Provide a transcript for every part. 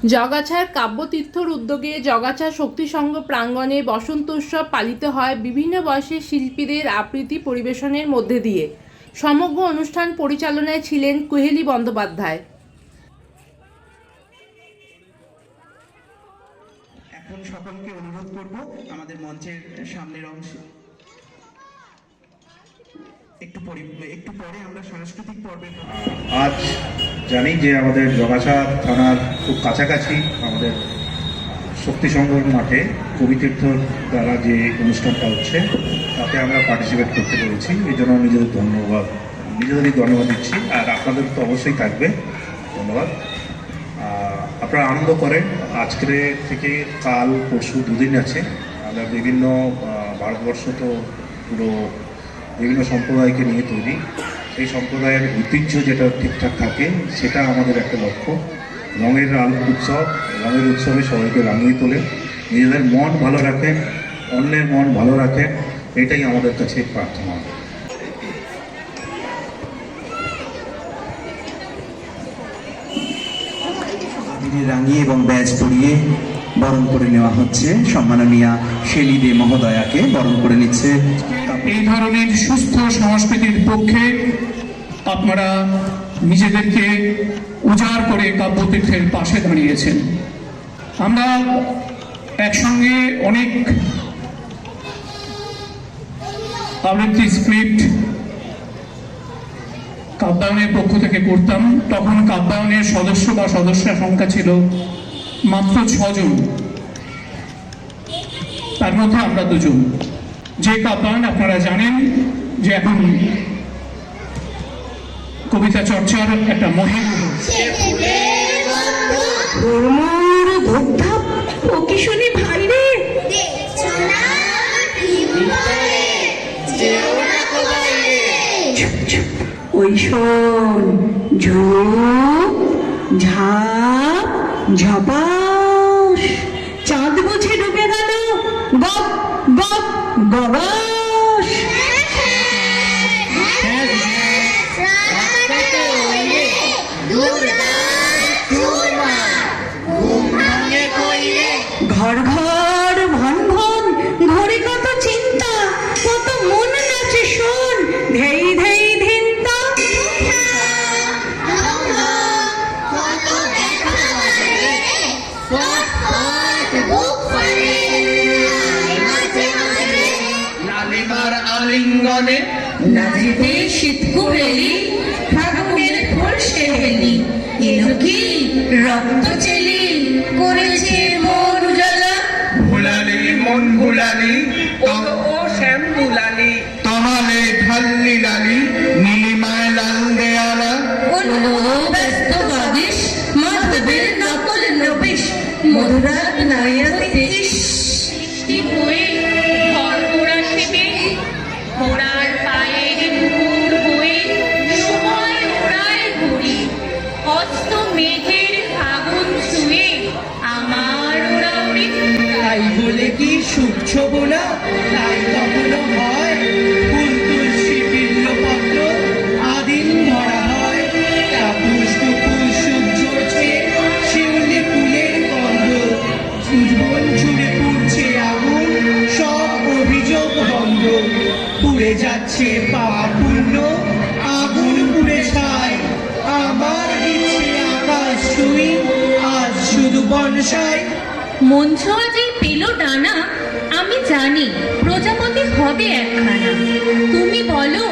জগাছার কাব্যতীর্থর উদ্যোগে জগাছা শক্তি সংঘ প্রাঙ্গণে বসন্ত উৎসব পালিত হয় বিভিন্ন বয়সের শিল্পীদের আবৃত্তি পরিবেশনের মধ্যে দিয়ে। সমগ্র অনুষ্ঠান পরিচালনায় ছিলেন কুহেলি বন্দ্যোপাধ্যায়। এখন সকলকে অনুরোধ করব আমাদের মঞ্চের সামনের অংশে একটু পরে আমরা সাংস্কৃতিক পর্বে। আজ জানি যে আমাদের জগাছা থানার খুব কাছাকাছি আমাদের শক্তি সংঘর মাঠে কবিতীর্থর দ্বারা যে অনুষ্ঠানটা হচ্ছে তাতে আমরা পার্টিসিপেট করতে পেরেছি। এই জন্য নিজেদেরই ধন্যবাদ দিচ্ছি, আর আপনাদের তো অবশ্যই থাকবে ধন্যবাদ। আপনারা আনন্দ করেন। আজকে থেকে কাল পরশু দুদিন আছে। আমরা বিভিন্ন ভারতবর্ষ তো পুরো বিভিন্ন সম্প্রদায়কে নিয়ে তৈরি। সেই সম্প্রদায়ের ঐতিহ্য যেটা ঠিকঠাক থাকে সেটা আমাদের একটা লক্ষ্য। রঙের উৎসব, রঙের উৎসবে সবাইকে রাঙিয়ে তোলে, নিজেদের মন ভালো রাখেন, অন্যের মন ভালো রাখেন, এটাই আমাদের কাছে প্রার্থনা। রাঙিয়ে এবং ব্যাজ পরিয়ে বরণ করে নেওয়া হচ্ছে। সম্মাননীয়া শেলি দে মহোদয়াকে বরণ করে নিচ্ছে। এই ধরনের সুস্থ সংস্কৃতির পক্ষে আপনারা নিজেদেরকে উজাড় করে কাব্যতীর্থের পাশে দাঁড়িয়েছেন। আমরা একসঙ্গে অনেক আবৃত্তি স্ক্রিপ্ট কাব্যায়নের পক্ষ থেকে করতাম। তখন কাব্যায়নের সদস্য বা সদস্যা সংখ্যা ছিল মাত্র 6 জন, তার মধ্যে আমরা 2 জন। যে কাব্যায়ন আপনারা জানেন যে এখন কবিতা চর্চার একটা মহিম ওই শোন ঝোপ ঝাপ ঝপাস, চাঁদ বুঝে ডুবে গেল গপ গপ গবাস। ঘর ঘর ভন ভন ঘরে কত চিন্তা, কত মন নাচে শোন ধেই ধেই ধিন্তা। লালিমার আলিঙ্গনে নাচিতে শীত কুহেলি, ফাগুনের ফুল সেহেলি, ইনুকি রক্ত চেলি করেছে মন উজালা। ভুলালি মন ভুলালি ও শ্যাম ভুলালি, তাহলে ঢাল্লি লালি নীলিমায় লাল দেয়ালা। ব্যস্ত বাদিস মাধবের নকল নবিশ, মধুরাত নাইয়াতে ইস। হয়ে ঘরপোড়া সেবে ঘোড়ার পায়ের নুপুর হয়ে সময় ওড়ায় ঘুরি, অস্ত মেঘের ফাগুন ছুঁয়ে আমার ওরা উড়ি। তাই বলে কি শুকছো না? তাই কখনো হয় ফুল তুলসী বিল্লপত্র আদিন ধরা হয়। তাপুস টুপুস সূর্য ছুঁয়ে শিউলি ফুলের গন্ধ, জীবন জুড়ে পুড়ছে আগুন, সব অভিযোগ বন্ধ। পুড়ে যাচ্ছে পাপ পূর্ণ, আগুন পুড়ে ছাই। আমার ইচ্ছে আকাশ ছুঁই, আজ শুধু বনসাই। মঞ্চল যে পেল ডানা, আমি জানি প্রজাপতি হবে একখানা। তুমি বলো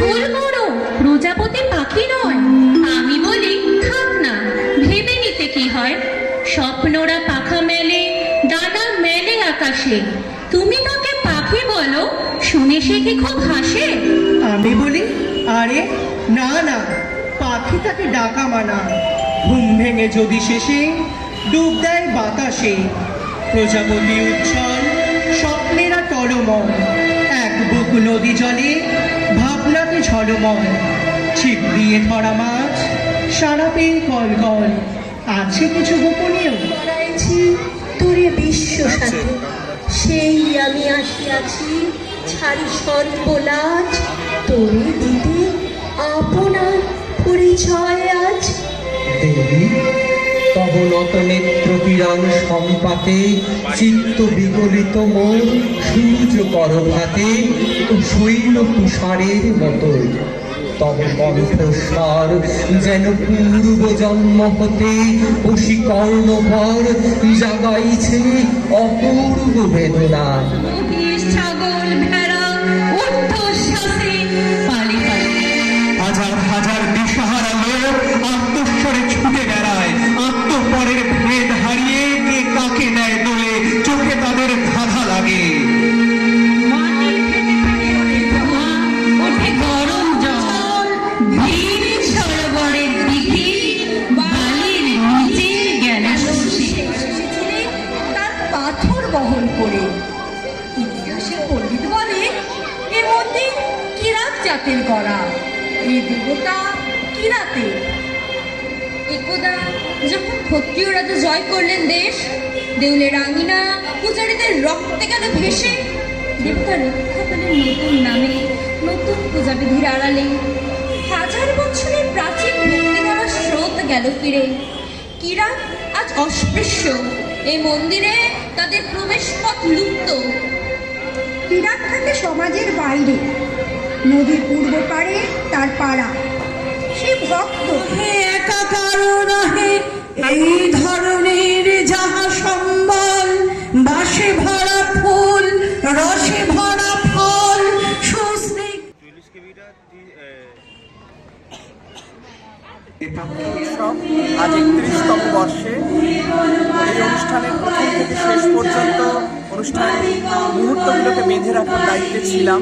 ভুল করো, প্রজাপতি পাখি নয়। আমি বলি থাক না, ভেবে নিতে কি হয়। স্বপ্নরা পাখা মেলে, ডানা মেলে আকাশে। তুমি তাকে পাখি বলো, শুনে সে কি খুব হাসে। আমি বলি আরে না না, পাখি তাকে ডাকা মানা। ঘুম ভেঙে যদি শেষে ডুব দেয় বাতাসে, প্রজাপতি উচ্ছল স্বপ্নেরা টলমল। এক বুক নদী জলে ভাবনাতে ঝলমল, ছিপ দিয়ে ধরা মাছ সারা পেয়ে কল কল। আছে কিছু গোপনীয় বাড়াইছি তোরে বিশ্ব সাথে, সেই আমি আসিয়াছি ছাড়ি সর্বলাজ, তোরে দিতে আপনার পরিচয় আজ। দেবী তব অবনত নেত্র কিরণ সম্পাতে, চিত্ত বিগলিত মন সূর্য করভাতে, শৈল তুষারের মতো তব কণ্ঠস্বর যেন পূর্ব জন্ম হতে বশীকর্ণভর জাগাইছে অপূর্ব বেদনা। মহিষ, ছাগল, ভেড়া ঊর্ধ্বশ্বাসে পালি পালি হাজার হাজার দিশাহারা লোক আত্মস্বরে ছুটে বেড়ায়, আত্মপরের ভেদ হারিয়ে কে কাকে নেয় দোলে, চোখে তাদের ধাঁধা লাগে। মাটির ফেটে ফেটে ওঠে ধোঁয়া, ওঠে গরম জল, ভিড় সরোবরের দিকে বালির নিচে গেল এসেছিলেন তার পাথর বহন করে। ইতিহাসে পণ্ডিত বলে এ মন্দির কিরাত জাতের গড়া, এই দেবতা কিরাতে। একদা যখন ক্ষত্রিয় রাজা জয় করলেন দেশ, দেউলে রাঙিনা পূজারীদের রক্তে গেল ভেসে। দেবতা রক্ষা পেলেন নতুন নামে, নতুন পূজাবিধির আড়ালে। হাজার বছরের প্রাচীন ভক্তি দ্বারা স্রোত গেল ফিরে। কিরাত আজ অস্পৃশ্য, এই মন্দিরে তাদের প্রবেশ পথ লুপ্ত। কিরাত থাকে সমাজের বাইরে, নদীর পূর্ব পারে তার পাড়া। সে ভক্ত হে একা কারণ হে এই ধরনের যাহা সম্বল, বাসে ভরা ফুল রসে ভরা ফল সুস্নিগ্ধ। উৎসব আজ 31তম বর্ষে। এই অনুষ্ঠানের প্রথম থেকে শেষ পর্যন্ত অনুষ্ঠানের মুহূর্তগুলোকে বেঁধে রাখার দায়িত্বে ছিলাম।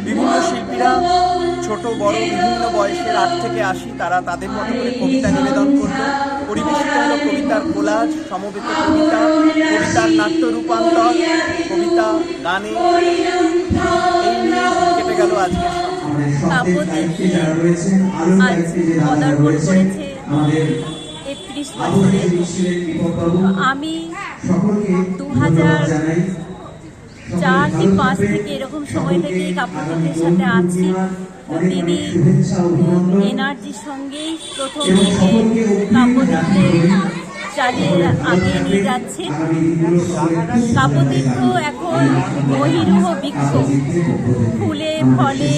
বিভিন্ন শিল্পীরা ছোট বড় বিভিন্ন বয়সের 8 থেকে 80 তারা তাদের মতো করে কবিতা নিবেদন করলো। পরিবেশিত হলো কবিতার কোলাজ, সমবেত কবিতা, কবিতার নাট্য রূপান্তর, কবিতা গানে। এই নিয়ে কেটে গেল আজকের পদার্পণ করেছে 31 বছরে। আমি 2004 কি 5 থেকে এরকম সময় থেকে কাব্যচিত্রের সাথে আছি। তো তিনি এনার্জির সঙ্গেই প্রথম থেকে কাব্যচিত্রে চালিয়ে আগিয়ে নিয়ে যাচ্ছে। কাব্যতীর্থ এখন বহিরূহ বৃক্ষ, ফুলে ফলে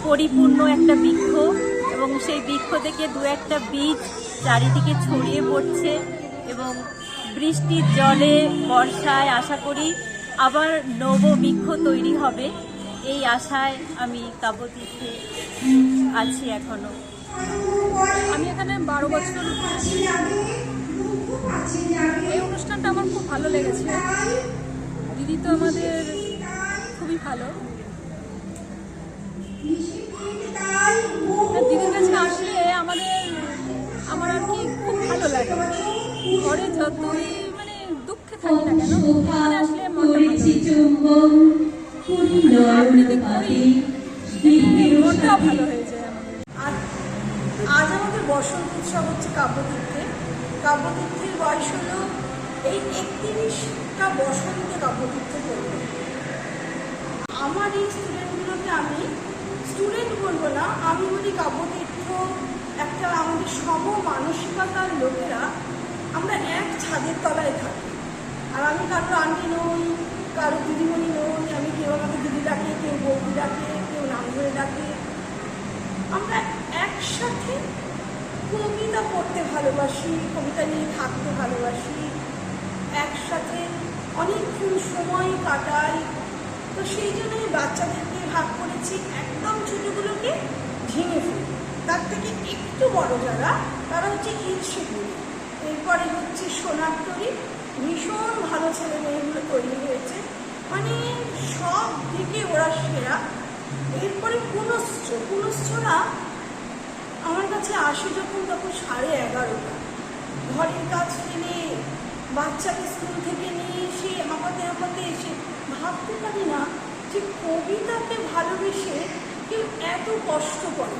পরিপূর্ণ একটা বৃক্ষ, এবং সেই বৃক্ষ থেকে দু একটা বীজ চারিদিকে ছড়িয়ে পড়ছে, এবং বৃষ্টির জলে বর্ষায় আশা করি আবার নববৃক্ষ তৈরি হবে। এই আশায় আমি কাব্যতীর্থে আছি এখনো। আমি এখানে 12 বছর। এই অনুষ্ঠানটা আমার খুব ভালো লেগেছে। দিদি তো আমাদের খুবই ভালো। দিদির কাছে আসলে আমার আর কি খুব ভালো লাগে। ঘরে যতই মানে দুঃখে থাকি না কেন, এখানে আসলে মনটা আবৃত্তি করি, মনটাও ভালো হয়ে যায় আমাদের। আজ আমাদের বসন্ত উৎসব হচ্ছে কাব্যতীর্থে। কাব্যতীর্থের বয়স হলো এই 31টা বসন্তে কাব্যতীর্থে করবে। আমার এই স্টুডেন্টগুলোকে আমি স্টুডেন্ট বলবো না, আমি বলি কাব্যতীর্থ একটা আমাদের সম মানসিকতার লোকেরা আমরা এক ছাদের তলায় থাকি। আর আমি কারো আন্টি নই, কারো দিদিমণি নই, আমি কেউ আমাকে দিদি ডাকে, কেউ বৌদি ডাকে, কেউ নাম ধরে ডাকে। আমরা একসাথে কবিতা পড়তে ভালোবাসি, কবিতা নিয়ে থাকতে ভালোবাসি, একসাথে অনেকক্ষণ সময় কাটাই। তো সেই জন্যই বাচ্চাদেরকে ভাগ করেছি একদম ছোটোগুলোকে ভেঙে ফেলি, তার থেকে একটু বড় যারা তারা হচ্ছে ঈর্ষেগুলি, এরপরে হচ্ছে সোনার তরী। ভীষণ ভালো ছেলে মেয়েগুলো তৈরি হয়েছে, মানে সব দিকে ওরা সেরা। এরপরে পুনশ্চরা আমার কাছে আসে যখন, তখন 11:30। ঘরের কাজ ফেলে বাচ্চাকে স্কুল থেকে নিয়ে এসে হাঁপাতে এসে ভাবতে পারি না যে কবিতাকে ভালোবেসে কেউ এত কষ্ট করে।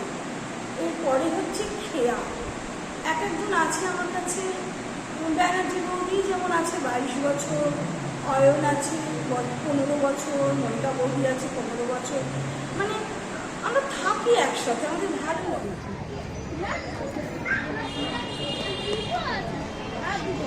এরপরে হচ্ছে খেয়া। এক একজন আছে আমার কাছে, ব্যানার্জি বৌদি যেমন আছে 22 বছর, অয়ন আছে 15 বছর, মনিকা বৌদি আছে 15 বছর। মানে আমরা থাকি একসাথে, আমাদের ভালো লাগে। দুটো আছে আর দুটো